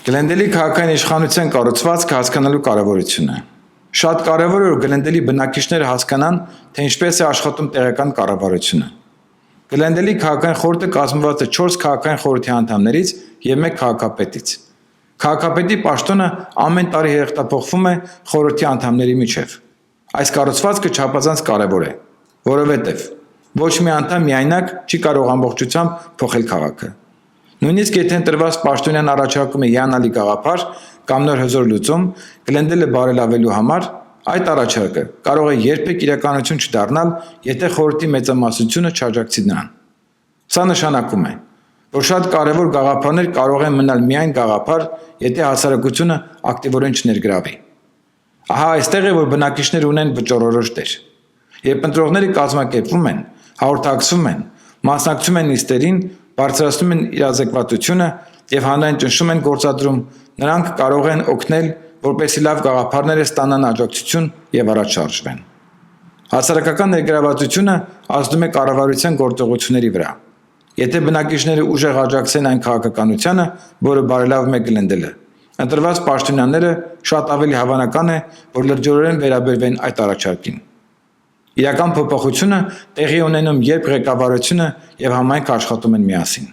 Գլենդելի քաղաքային իշխանության կառուցվածքը հասկանալու կարևորությունը։ Շատ կարևոր է, որ Գլենդելի բնակիչները հասկանան, թե ինչպես է աշխատում տեղական կառավարությունը։ Գլենդելի քաղաքային խորհուրդը կազմված է 4 քաղաքային խորհրդի անդամներից եւ 1 քաղաքապետից։ Քաղաքապետի պաշտոնը ամեն տարի հերթափոխվում է խորհրդի անդամների միջև։ Այս կառուցվածքը չափազանց կարևոր է, որովհետեւ ոչ մի անդամ միայնակ չի կարող ամբողջությամբ փոխել քաղաքը։ Նույնիսկ եթե ընտրված պաշտոնյան առաջարկում է հիանալի գաղափար կամ նոր հզոր լուծում Գլենդելը բարելավելու համար, այդ առաջարկը կարող է երբեք իրականություն չդառնալ, եթե խորհրդի մեծամասնությունը չաջակցի նրան։ Սա նշանակում է, որ շատ կարևոր գաղափարներ կարող են մնալ միայն գաղափար, եթե հասարակությունը ակտիվորեն չներգրավի։ Ահա այստեղ է, որ բնակիչները ունեն վճռորոշ դեր։ Երբ ընտրողները կազմակերպվում են, հաղորդակցվում են, մասնակցում են նիստերին, բարձրացնում են իրազեկվածությունը եւ հանրային ճնշում են գործադրում, նրանք կարող են օգնել, որպեսզի լավ գաղափարները ստանան աջակցություն եւ առաջ շարժվեն։ Հասարակական ներգրավվածությունը ազդում է կառավարության գործողությունների վրա։ Եթե բնակիչները ուժեղ աջակցեն այն քաղաքականությանը, որը բարելավում է Գլենդելը, ընտրված պաշտոնյաները շատ ավելի հավանական է, որ լրջորեն վերաբերվեն այդ առաջարկին։ Իրական փոփոխությունը տեղի ունենում, երբ ղեկավարությունը եւ համայնքը աշխատում են միասին։